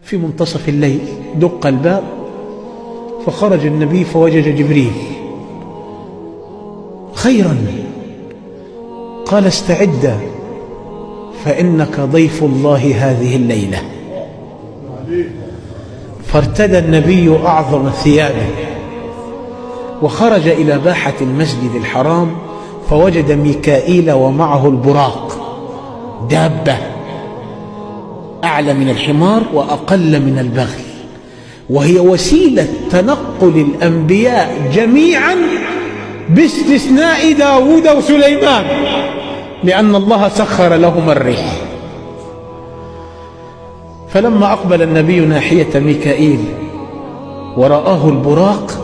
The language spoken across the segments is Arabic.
في منتصف الليل دق الباب، فخرج النبي فوجد جبريل. خيرا، قال استعد فإنك ضيف الله هذه الليلة. فارتدى النبي أعظم ثيابه وخرج إلى باحة المسجد الحرام، فوجد ميكائيل ومعه البراق، دابة أعلى من الحمار وأقل من البغل، وهي وسيلة تنقل الأنبياء جميعا باستثناء داود وسليمان، لأن الله سخر لهم الريح. فلما أقبل النبي ناحية ميكائيل ورآه البراق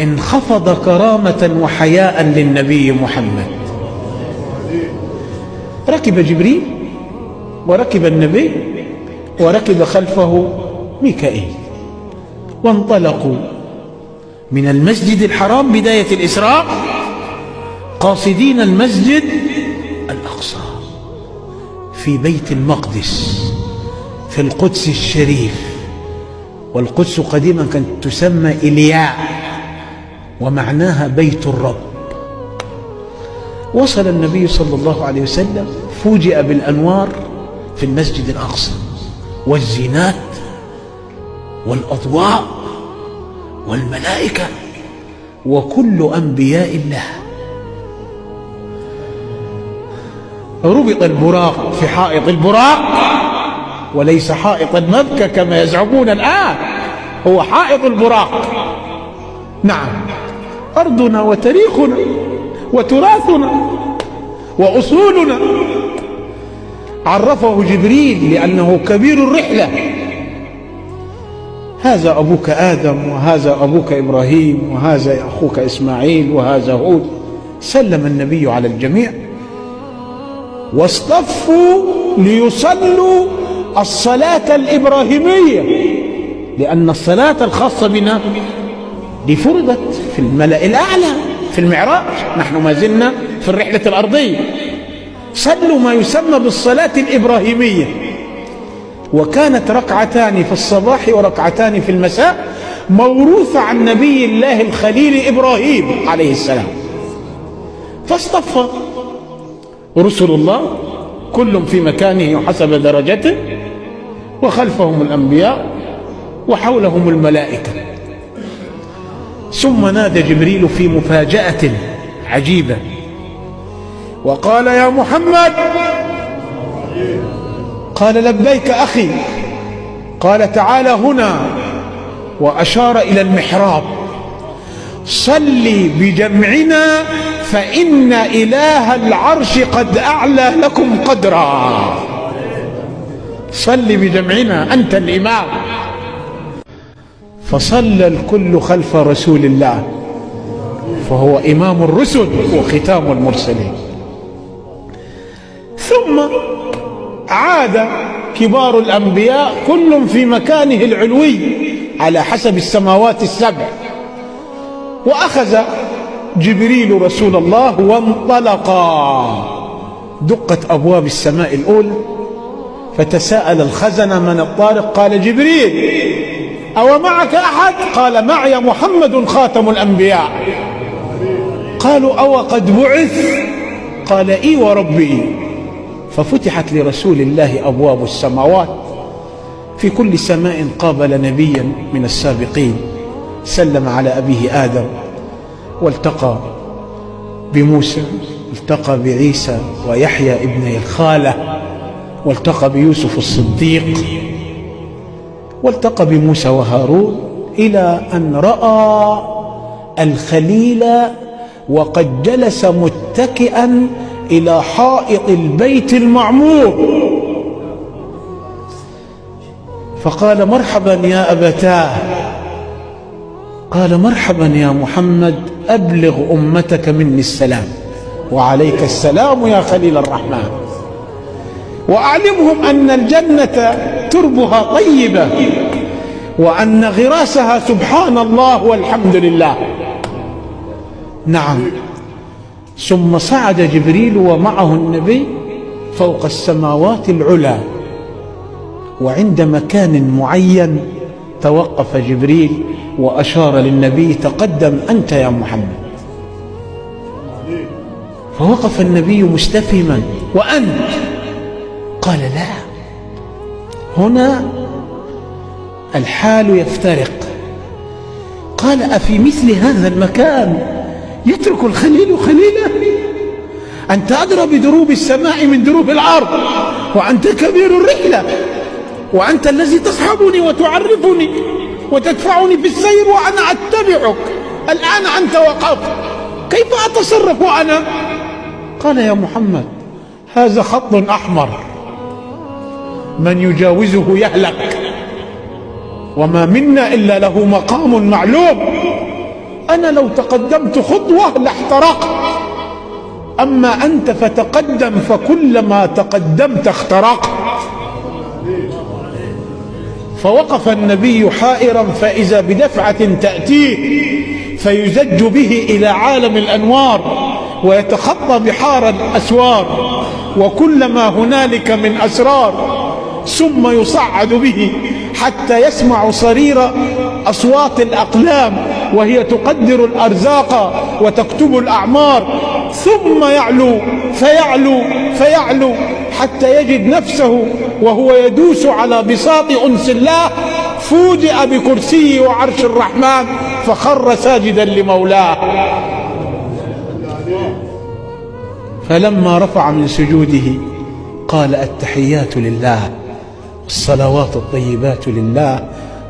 انخفض كرامة وحياء للنبي محمد. ركب جبريل وركب النبي وركب خلفه ميكائيل، وانطلقوا من المسجد الحرام بداية الإسراء قاصدين المسجد الأقصى في بيت المقدس في القدس الشريف. والقدس قديما كانت تسمى إلياء ومعناها بيت الرب. وصل النبي صلى الله عليه وسلم، فوجئ بالأنوار في المسجد الأقصى والزينات والأضواء والملائكة وكل أنبياء الله. ربط البراق في حائط البراق، وليس حائط المبكى كما يزعمون الآن، هو حائط البراق. نعم، أرضنا وتاريخنا وتراثنا وأصولنا. عرفه جبريل لأنه كبير الرحلة: هذا أبوك آدم، وهذا أبوك إبراهيم، وهذا أخوك إسماعيل، وهذا هود. سلم النبي على الجميع واصطفوا ليصلوا الصلاة الإبراهيمية، لأن الصلاة الخاصة بنا دي فرضت في الملأ الأعلى في المعراج، نحن ما زلنا في الرحلة الأرضية. صلوا ما يسمى بالصلاة الإبراهيمية، وكانت ركعتان في الصباح وركعتان في المساء، موروثة عن نبي الله الخليل إبراهيم عليه السلام. فاصطف رسل الله كل في مكانه حسب درجته، وخلفهم الأنبياء وحولهم الملائكة. ثم نادى جبريل في مفاجأة عجيبة وقال: يا محمد. قال: لبيك أخي. قال: تعال هنا، وأشار إلى المحراب: صلي بجمعنا فإن إله العرش قد أعلى لكم قدرا. صلي بجمعنا، أنت الإمام. فصلى الكل خلف رسول الله، فهو إمام الرسل وختام المرسلين. ثم عاد كبار الأنبياء كل في مكانه العلوي على حسب السماوات السبع، وأخذ جبريل رسول الله وانطلقا. دقت أبواب السماء الأولى، فتساءل الخزنة: من الطارق؟ قال: جبريل. أو معك أحد؟ قال: معي محمد خاتم الأنبياء. قالوا: أو قد بعث؟ قال: إي وربي. ففتحت لرسول الله أبواب السماوات، في كل سماء قابل نبيا من السابقين، سلم على أبيه آدم، والتقى بموسى، التقى بعيسى ويحيى ابني الخالة، والتقى بيوسف الصديق، والتقى بموسى وهارون، إلى أن رأى الخليل وقد جلس متكئا إلى حائط البيت المعمور. فقال: مرحبا يا أبتاه. قال: مرحبا يا محمد، أبلغ أمتك مني السلام. وعليك السلام يا خليل الرحمن. وأعلمهم أن الجنة تربها طيبة، وأن غراسها سبحان الله والحمد لله. نعم. ثم صعد جبريل ومعه النبي فوق السماوات العلى، وعند مكان معين توقف جبريل وأشار للنبي: تقدم أنت يا محمد. فوقف النبي مستفهما: وأنت؟ قال: لا، هنا الحال يفترق. قال: أفي مثل هذا المكان يترك الخليل خليله؟ أنت أدرى بدروب السماء من دروب الأرض، وأنت كبير الرحلة، وأنت الذي تصحبني وتعرفني وتدفعني في السير وأنا أتبعك. الآن أنت وقفت، كيف أتصرف أنا؟ قال: يا محمد، هذا خط أحمر، من يجاوزه يهلك، وما منا إلا له مقام معلوم. أنا لو تقدمت خطوة لاحترقت، أما أنت فتقدم، فكلما تقدمت اخترقت. فوقف النبي حائرا، فإذا بدفعة تأتيه فيزج به إلى عالم الأنوار ويتخطى بحار الأسوار وكل ما هنالك من أسرار، ثم يصعد به حتى يسمع صرير أصوات الأقلام وهي تقدر الأرزاق وتكتب الأعمار، ثم يعلو فيعلو فيعلو حتى يجد نفسه وهو يدوس على بساط أنس الله، فوجئ بكرسيه وعرش الرحمن فخر ساجدا لمولاه. فلما رفع من سجوده قال: التحيات لله، الصلوات الطيبات لله،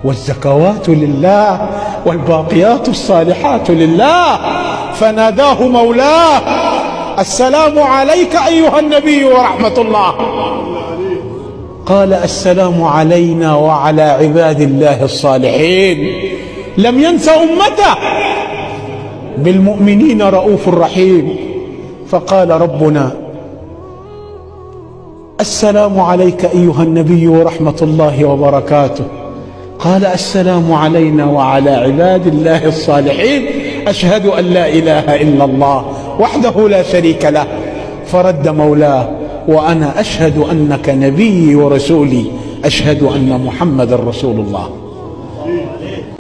والزكوات لله، والباقيات الصالحات لله. فناداه مولاه: السلام عليك أيها النبي ورحمة الله. قال: السلام علينا وعلى عباد الله الصالحين. لم ينس أمته، بالمؤمنين رؤوف رحيم. فقال ربنا: السلام عليك أيها النبي ورحمة الله وبركاته. قال: السلام علينا وعلى عباد الله الصالحين، أشهد أن لا إله إلا الله وحده لا شريك له. فرد مولاه: وأنا أشهد أنك نبي ورسولي، أشهد أن محمد رسول الله.